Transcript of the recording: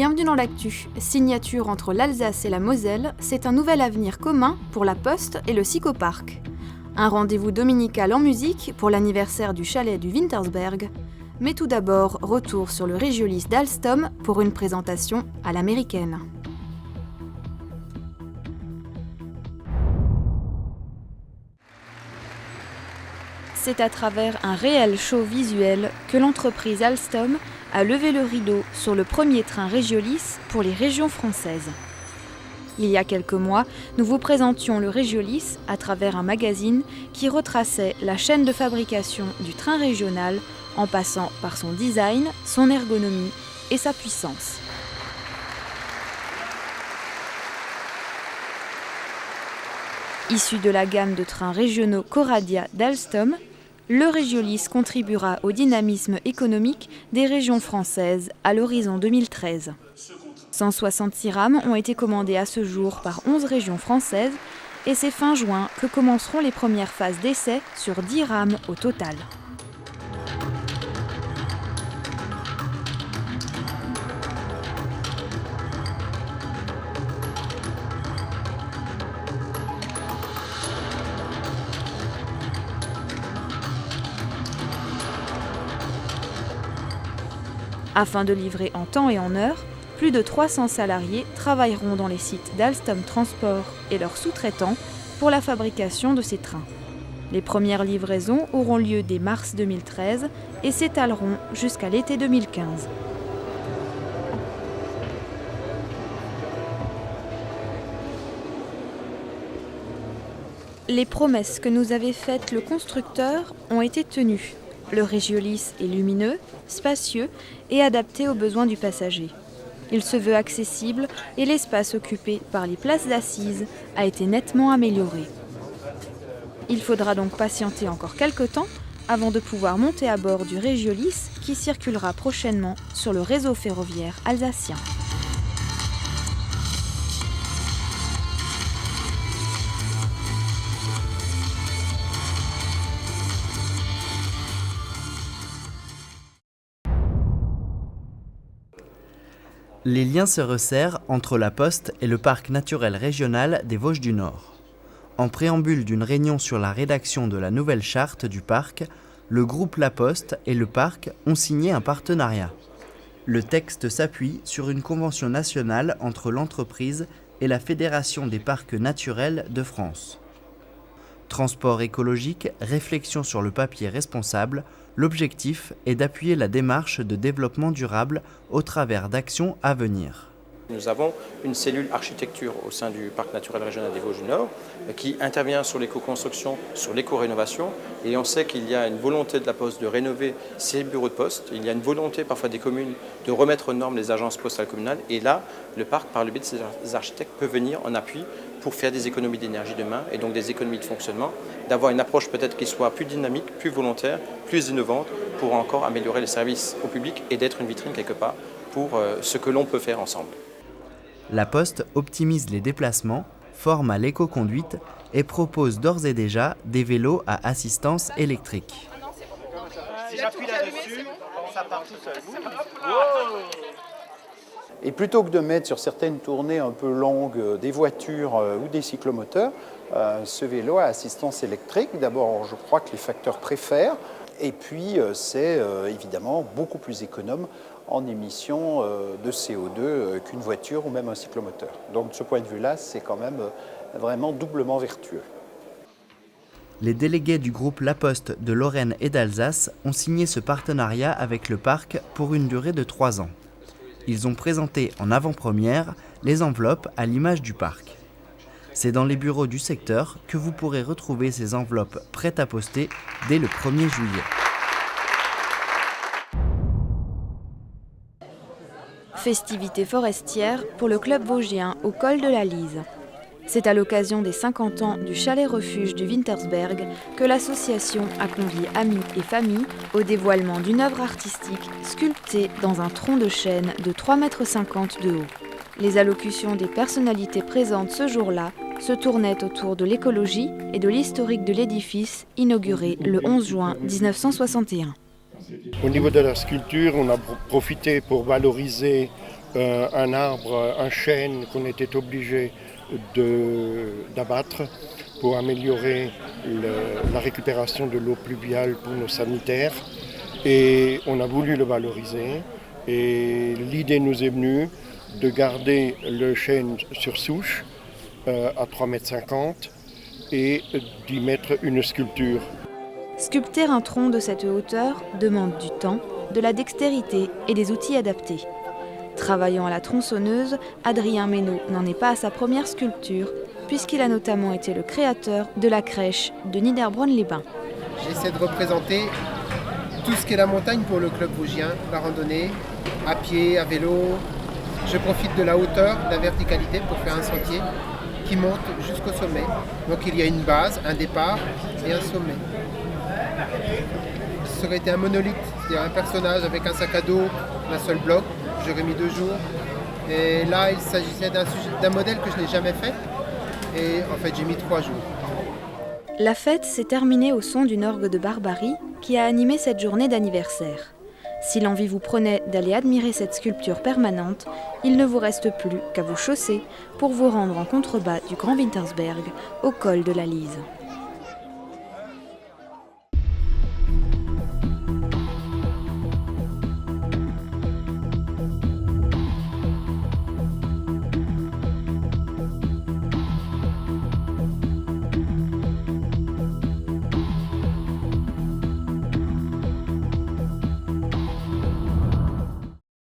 Bienvenue dans l'actu. Signature entre l'Alsace et la Moselle, c'est un nouvel avenir commun pour la Poste et le Psychopark. Un rendez-vous dominical en musique pour l'anniversaire du chalet du Wintersberg. Mais tout d'abord, retour sur le Regiolis d'Alstom pour une présentation à l'américaine. C'est à travers un réel show visuel que l'entreprise Alstom a levé le rideau sur le premier train Regiolis pour les régions françaises. Il y a quelques mois, nous vous présentions le Regiolis à travers un magazine qui retraçait la chaîne de fabrication du train régional en passant par son design, son ergonomie et sa puissance. Issu de la gamme de trains régionaux Coradia d'Alstom, le Regiolis contribuera au dynamisme économique des régions françaises à l'horizon 2013. 166 rames ont été commandées à ce jour par 11 régions françaises et c'est fin juin que commenceront les premières phases d'essai sur 10 rames au total. Afin de livrer en temps et en heure, plus de 300 salariés travailleront dans les sites d'Alstom Transport et leurs sous-traitants pour la fabrication de ces trains. Les premières livraisons auront lieu dès mars 2013 et s'étaleront jusqu'à l'été 2015. Les promesses que nous avait faites le constructeur ont été tenues. Le Regiolis est lumineux, spacieux et adapté aux besoins du passager. Il se veut accessible et l'espace occupé par les places d'assises a été nettement amélioré. Il faudra donc patienter encore quelques temps avant de pouvoir monter à bord du Regiolis qui circulera prochainement sur le réseau ferroviaire alsacien. Les liens se resserrent entre la Poste et le parc naturel régional des Vosges du Nord. En préambule d'une réunion sur la rédaction de la nouvelle charte du parc, le groupe La Poste et le parc ont signé un partenariat. Le texte s'appuie sur une convention nationale entre l'entreprise et la Fédération des parcs naturels de France. Transport écologique, réflexion sur le papier responsable, l'objectif est d'appuyer la démarche de développement durable au travers d'actions à venir. Nous avons une cellule architecture au sein du parc naturel régional des Vosges du Nord qui intervient sur l'éco-construction, sur l'éco-rénovation et on sait qu'il y a une volonté de la Poste de rénover ses bureaux de poste, il y a une volonté parfois des communes de remettre aux normes les agences postales communales et là, le parc, par le biais de ces architectes, peut venir en appui pour faire des économies d'énergie demain et donc des économies de fonctionnement, d'avoir une approche peut-être qui soit plus dynamique, plus volontaire, plus innovante pour encore améliorer les services au public et d'être une vitrine quelque part pour ce que l'on peut faire ensemble. La Poste optimise les déplacements, forme à l'éco-conduite et propose d'ores et déjà des vélos à assistance électrique. Si j'appuie là-dessus, ça part tout seul. Et plutôt que de mettre sur certaines tournées un peu longues des voitures ou des cyclomoteurs, ce vélo à assistance électrique, d'abord je crois que les facteurs préfèrent, et puis c'est évidemment beaucoup plus économe en émissions de CO2 qu'une voiture ou même un cyclomoteur. Donc de ce point de vue-là, c'est quand même vraiment doublement vertueux. Les délégués du groupe La Poste de Lorraine et d'Alsace ont signé ce partenariat avec le parc pour une durée de 3 ans. Ils ont présenté en avant-première les enveloppes à l'image du parc. C'est dans les bureaux du secteur que vous pourrez retrouver ces enveloppes prêtes à poster dès le 1er juillet. Festivités forestières pour le club vosgien au col de la Lise. C'est à l'occasion des 50 ans du chalet-refuge du Wintersberg que l'association a convié amis et familles au dévoilement d'une œuvre artistique sculptée dans un tronc de chêne de 3,50 m de haut. Les allocutions des personnalités présentes ce jour-là se tournaient autour de l'écologie et de l'historique de l'édifice inauguré le 11 juin 1961. Au niveau de la sculpture, on a profité pour valoriser un arbre, un chêne qu'on était obligé d'abattre pour améliorer la récupération de l'eau pluviale pour nos sanitaires. Et on a voulu le valoriser. Et l'idée nous est venue de garder le chêne sur souche à 3,50 m et d'y mettre une sculpture. Sculpter un tronc de cette hauteur demande du temps, de la dextérité et des outils adaptés. Travaillant à la tronçonneuse, Adrien Ménaud n'en est pas à sa première sculpture, puisqu'il a notamment été le créateur de la crèche de Niederbronn-les-Bains. J'essaie de représenter tout ce qu'est la montagne pour le club vosgien, la randonnée, à pied, à vélo. Je profite de la hauteur, de la verticalité pour faire un sentier qui monte jusqu'au sommet. Donc il y a une base, un départ et un sommet. Ça aurait été un monolithe, c'est-à-dire un personnage avec un sac à dos, un seul bloc. J'aurais mis 2 jours. Et là, il s'agissait d'un modèle que je n'ai jamais fait. Et en fait, j'ai mis 3 jours. La fête s'est terminée au son d'une orgue de Barbarie qui a animé cette journée d'anniversaire. Si l'envie vous prenait d'aller admirer cette sculpture permanente, il ne vous reste plus qu'à vous chausser pour vous rendre en contrebas du Grand Wintersberg, au col de la Lise.